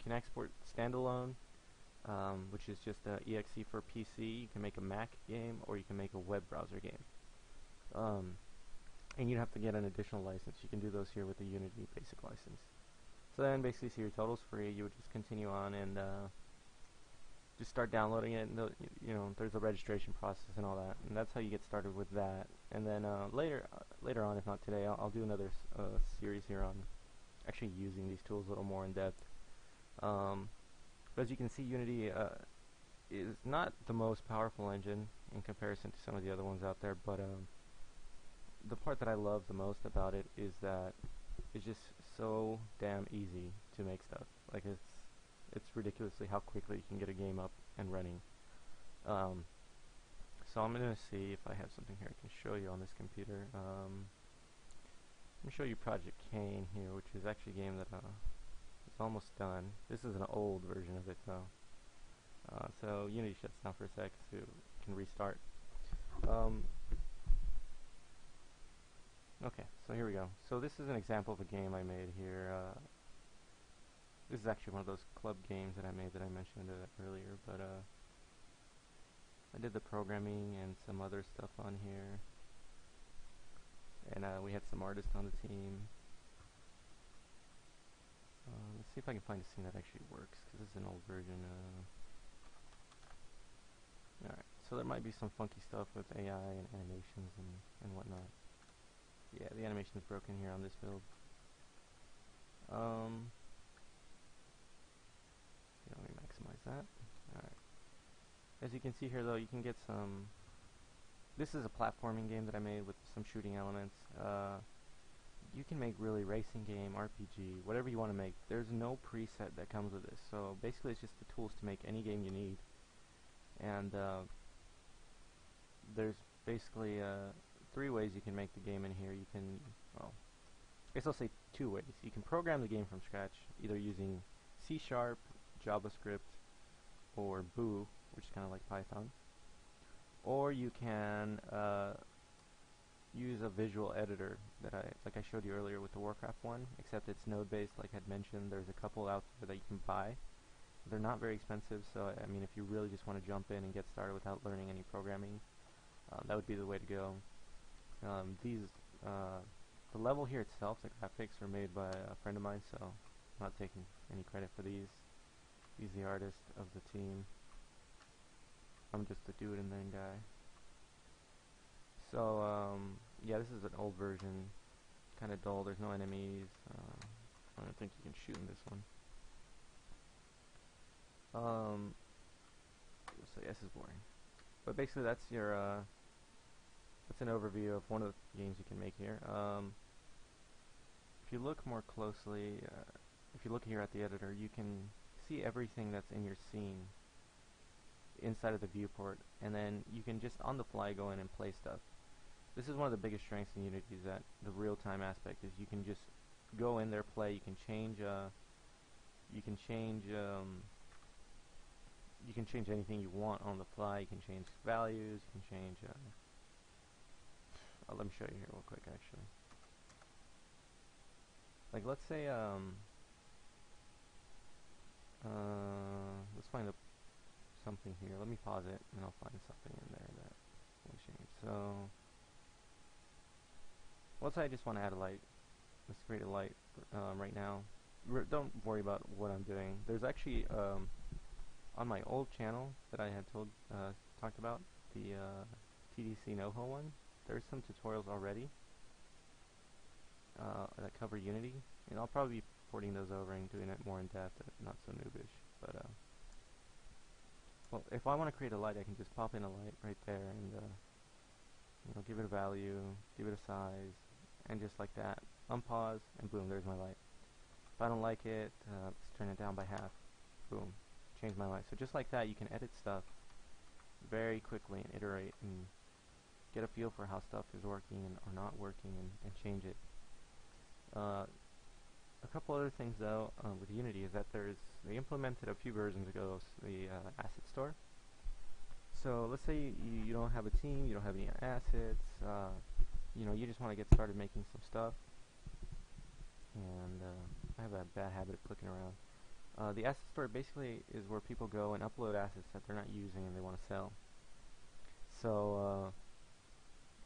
can export standalone, which is just a exe for PC. You can make a Mac game, or you can make a web browser game. And you'd have to get an additional license. You can do those here with the Unity basic license. So then basically, so your total's free. You would just continue on and just start downloading it. And there's a registration process and all that, and that's how you get started with that. And then later on, if not today, I'll do another series here on actually using these tools a little more in depth. But as you can see, Unity is not the most powerful engine in comparison to some of the other ones out there, but the part that I love the most about it is that it's just so damn easy to make stuff. Like it's ridiculously how quickly you can get a game up and running. So I'm gonna see if I have something here I can show you on this computer. Let me show you Project Kane here, which is actually a game that is almost done. This is an old version of it though. So Unity shuts down for a sec so you can restart. Okay, so here we go. So this is an example of a game I made here. This is actually one of those club games that I made that I mentioned earlier, but I did the programming and some other stuff on here. And we had some artists on the team. Let's see if I can find a scene that actually works, because this is an old version. Alright, so there might be some funky stuff with AI and animations and whatnot. Yeah, the animation is broken here on this build. Yeah, let me maximize that. Alright. As you can see here though, you can get some... This is a platforming game that I made with some shooting elements. You can make really racing game, RPG, whatever you want to make. There's no preset that comes with this. So basically it's just the tools to make any game you need. And there's basically 3 ways you can make the game in here. You can, well, I guess I'll say 2 ways. You can program the game from scratch, either using C#, JavaScript, or Boo, which is kind of like Python. Or you can use a visual editor that like I showed you earlier with the Warcraft one, except it's node-based, like I'd mentioned. There's a couple out there that you can buy. They're not very expensive, so I mean, if you really just want to jump in and get started without learning any programming, that would be the way to go. The level here itself, the graphics, are made by a friend of mine, so I'm not taking any credit for these. He's the artist of the team. I'm just a dude and then guy. So, yeah, this is an old version. Kind of dull. There's no enemies. I don't think you can shoot in this one. So yes, it's boring. But basically, that's your that's an overview of one of the games you can make here. If you look more closely, if you look here at the editor, you can see everything that's in your scene inside of the viewport, and then you can just on the fly go in and play stuff. This is one of the biggest strengths in Unity, is that the real-time aspect is you can just go in there, play. You can change anything you want on the fly. You can change values. You can change. Let me show you here real quick, actually. Like, let's say let's find something here. Let me pause it, and I'll find something in there that will change. So, let's say I just want to add a light. Let's create a light right now. Don't worry about what I'm doing. There's actually on my old channel that I had talked about, the TDC NoHo one. There's some tutorials already that cover Unity, and I'll probably be porting those over and doing it more in depth, not so noobish. But well, if I want to create a light, I can just pop in a light right there, and give it a value, give it a size, and just like that, unpause, and boom, there's my light. If I don't like it, let's turn it down by half. Boom, change my light. So just like that, you can edit stuff very quickly and iterate and get a feel for how stuff is working or not working, and change it. A couple other things though with Unity is that they implemented a few versions ago the asset store. So let's say you don't have a team, you don't have any assets, you just want to get started making some stuff, and I have a bad habit of clicking around. The asset store basically is where people go and upload assets that they're not using and they want to sell. So,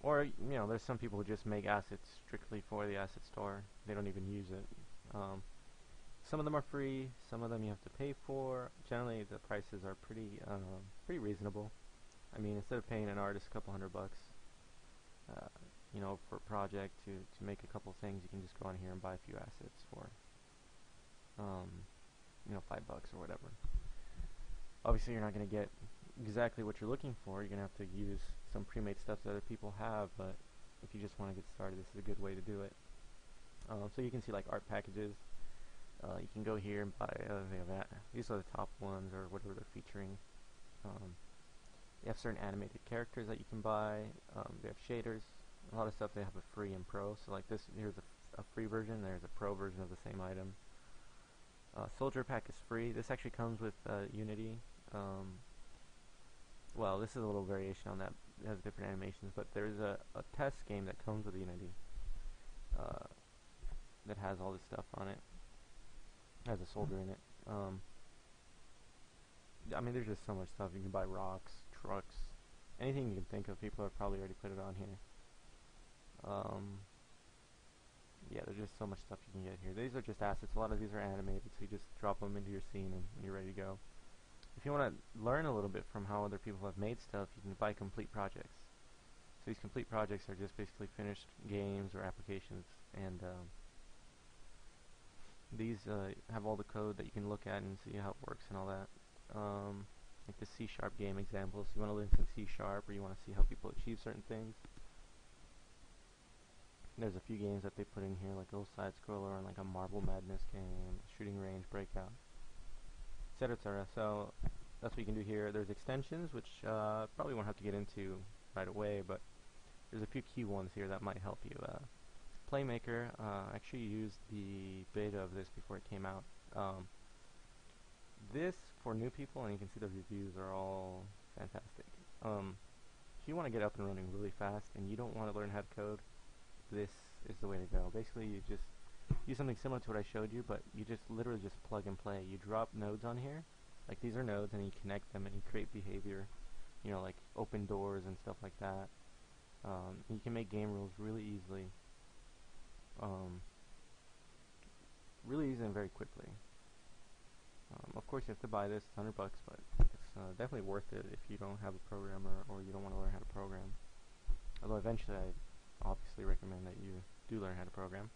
or there's some people who just make assets strictly for the asset store. They don't even use it. Some of them are free. Some of them you have to pay for. Generally, the prices are pretty reasonable. I mean, instead of paying an artist a couple $100, uh, for a project to make a couple things, you can just go on here and buy a few assets for, um, $5 or whatever. Obviously, you're not going to get exactly what you're looking for. You're going to have to use some pre-made stuff that other people have, but if you just want to get started, this is a good way to do it. So you can see like art packages. You can go here and buy, these are the top ones or whatever they're featuring. You have certain animated characters that you can buy. They have shaders. A lot of stuff they have a free and pro. So like this, here's a free version. There's a pro version of the same item. Soldier pack is free. This actually comes with Unity. Well, this is a little variation on that. It has different animations, but there's a test game that comes with Unity that has all this stuff on it. Has a soldier in it. I mean, there's just so much stuff. You can buy rocks, trucks, anything you can think of. People have probably already put it on here. Yeah, there's just so much stuff you can get here. These are just assets. A lot of these are animated, so you just drop them into your scene and you're ready to go. If you want to learn a little bit from how other people have made stuff, you can buy complete projects. So these complete projects are just basically finished games or applications, and these have all the code that you can look at and see how it works and all that. Like the C# game examples. You want to learn some C# or you want to see how people achieve certain things. There's a few games that they put in here, like a little side scroller and like a Marble Madness game, Shooting Range Breakout, etc., etc. So that's what you can do here. There's extensions, which probably won't have to get into right away, but there's a few key ones here that might help you. Playmaker, actually used the beta of this before it came out. This, for new people, and you can see the reviews are all fantastic. If you want to get up and running really fast and you don't want to learn how to code, this is the way to go. Basically, you just use something similar to what I showed you, but you just literally just plug and play. You drop nodes on here, like these are nodes, and you connect them and you create behavior, like open doors and stuff like that. You can make game rules really easily. Really easy and very quickly. Of course, you have to buy this, it's $100, but it's definitely worth it if you don't have a programmer or you don't want to learn how to program. Although eventually, I obviously recommend that you do learn how to program.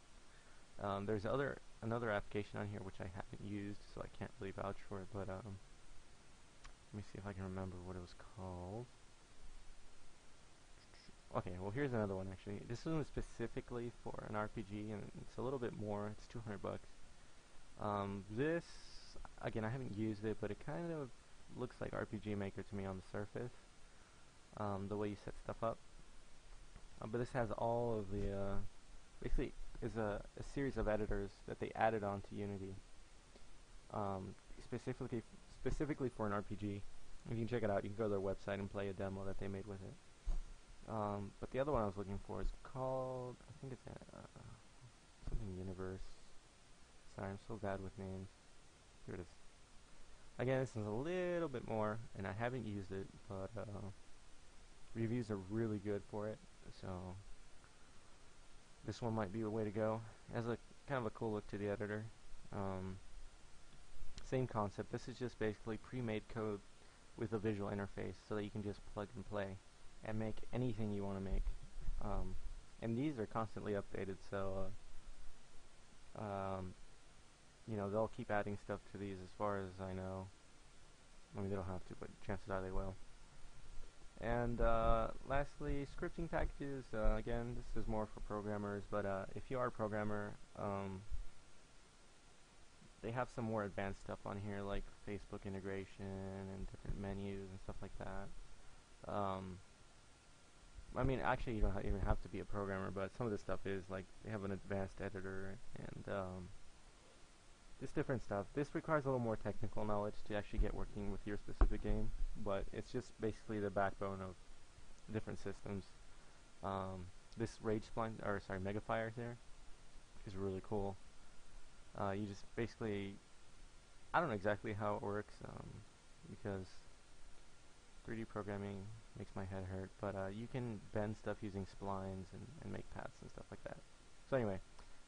There's another application on here which I haven't used, so I can't really vouch for it. But let me see if I can remember what it was called. Okay, well here's another one actually. This one is specifically for an RPG, and it's a little bit more. It's $200. This, again, I haven't used it, but it kind of looks like RPG Maker to me on the surface. The way you set stuff up. But this has all of the, basically is a series of editors that they added onto Unity. Specifically for an RPG. You can check it out. You can go to their website and play a demo that they made with it. But the other one I was looking for is called, I think it's something Universe. Sorry, I'm so bad with names. Here it is. Again, this is a little bit more, and I haven't used it, but reviews are really good for it, so this one might be the way to go. It has a kind of a cool look to the editor. Same concept. This is just basically pre-made code with a visual interface, so that you can just plug and play and make anything you want to make. And these are constantly updated, so they'll keep adding stuff to these as far as I know. I mean, they don't have to, but chances are they will. And lastly, scripting packages. Again, this is more for programmers, but if you are a programmer, they have some more advanced stuff on here, like Facebook integration and different menus and stuff like that. I mean, actually, you don't even have to be a programmer, but some of this stuff is, like, they have an advanced editor and just different stuff. This requires a little more technical knowledge to actually get working with your specific game, but it's just basically the backbone of different systems. This Megafire here is really cool. You just basically I don't know exactly how it works because 3D programming makes my head hurt, but you can bend stuff using splines and make paths and stuff like that. So anyway,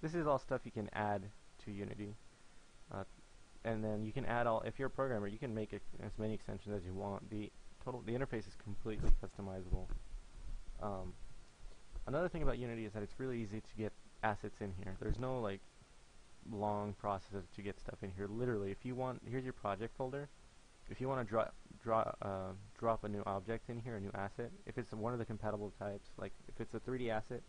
this is all stuff you can add to Unity. Uh, and then you can add all, if you're a programmer, you can make as many extensions as you want. The interface is completely customizable. Another thing about Unity is that it's really easy to get assets in here. There's no like long process to get stuff in here. Literally, if you want, here's your project folder. If you want to drop a new object in here, a new asset, if it's one of the compatible types, like if it's a 3D asset,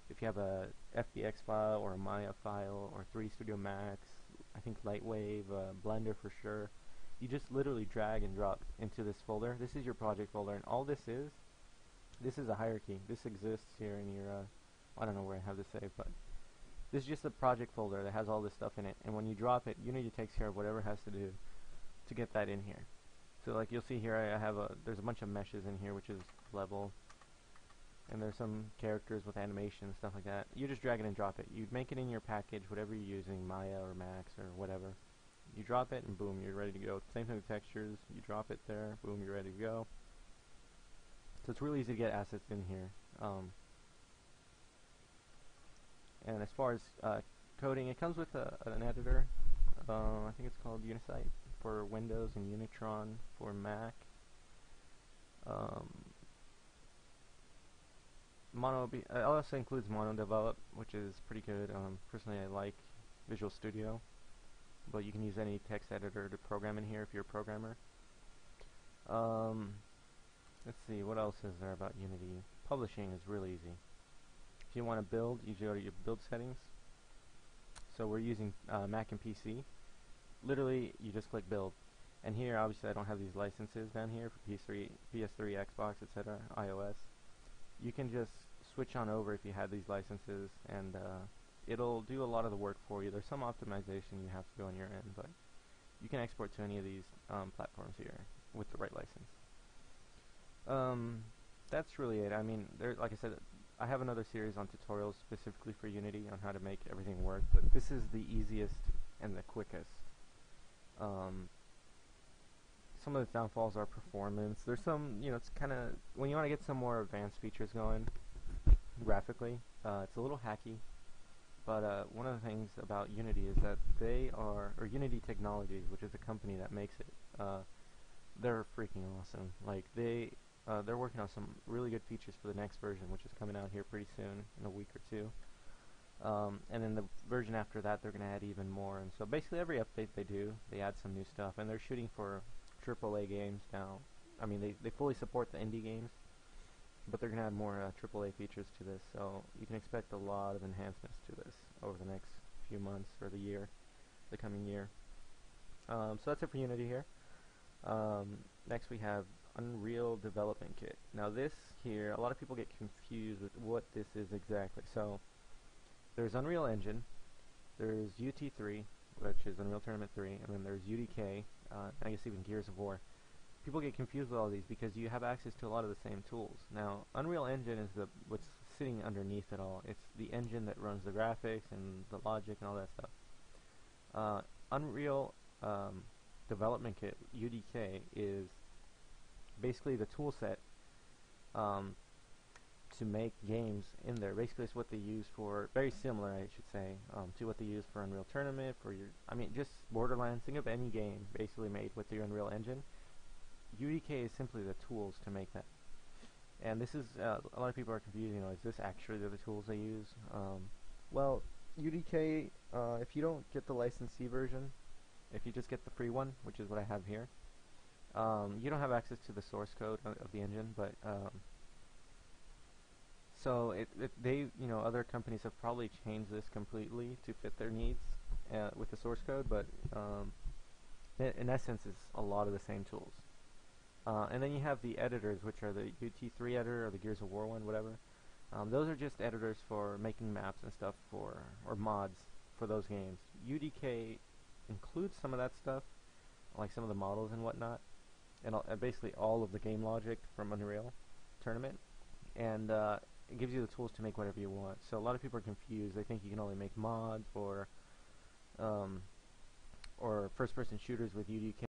if you have a FBX file or a Maya file or 3D Studio Max, I think Lightwave, Blender for sure, you just literally drag and drop into this folder. This is your project folder, and all this is a hierarchy. This exists here in your, I don't know where I have this saved, but this is just a project folder that has all this stuff in it, and when you drop it, Unity takes care of whatever it has to do to get that in here. So like you'll see here, I have there's a bunch of meshes in here, which is level, and there's some characters with animation and stuff like that. You just drag it and drop it. You make it in your package, whatever you're using, Maya or Max or whatever. You drop it and boom, you're ready to go. Same thing with textures. You drop it there, boom, you're ready to go. So it's really easy to get assets in here. And as far as coding, it comes with an editor. I think it's called Unisite for Windows and Unitron for Mac. It also includes MonoDevelop, which is pretty good. Personally, I like Visual Studio, but you can use any text editor to program in here if you're a programmer. Let's see, what else is there about Unity? Publishing is really easy. If you want to build, you go to your build settings. So we're using Mac and PC. Literally, you just click build. And here, obviously, I don't have these licenses down here for PS3, Xbox, etc., iOS. You can just switch on over if you had these licenses, and it'll do a lot of the work for you. There's some optimization you have to do on your end, but you can export to any of these platforms here with the right license. That's really it. I mean, like I said, I have another series on tutorials specifically for Unity on how to make everything work, but this is the easiest and the quickest. Some of the downfalls are performance. There's some, it's kind of, when you want to get some more advanced features going graphically, it's a little hacky, but one of the things about Unity is that or Unity Technologies, which is the company that makes it, they're freaking awesome. Like, they're working on some really good features for the next version, which is coming out here pretty soon, in a week or two. And then the version after that, they're going to add even more. And so basically every update they do, they add some new stuff. And they're shooting for AAA games now. I mean, they fully support the indie games, but they're going to add more AAA features to this. So you can expect a lot of enhancements to this over the next few months or the coming year. So that's it for Unity here. Next we have Unreal Development Kit. Now this here, a lot of people get confused with what this is exactly. So there's Unreal Engine, there's UT3, which is Unreal Tournament 3, and then there's UDK, I guess even Gears of War. People get confused with all these because you have access to a lot of the same tools. Now, Unreal Engine is what's sitting underneath it all. It's the engine that runs the graphics and the logic and all that stuff. Unreal Development Kit, UDK, is basically the tool set to make games in there. Basically, it's what they use for, very similar, I should say, to what they use for Unreal Tournament, just Borderlands. Think of any game basically made with the Unreal Engine. UDK is simply the tools to make that. And this is, a lot of people are confused, is this actually the tools they use? Well, UDK, if you don't get the licensee version, if you just get the free one, which is what I have here, you don't have access to the source code of the engine, but so other companies have probably changed this completely to fit their needs with the source code, but in essence, it's a lot of the same tools. And then you have the editors, which are the UT3 editor or the Gears of War one, whatever. Those are just editors for making maps and stuff or mods for those games. UDK includes some of that stuff, like some of the models and whatnot, and basically all of the game logic from Unreal Tournament, and it gives you the tools to make whatever you want. So a lot of people are confused. They think you can only make mods or or first-person shooters with UDK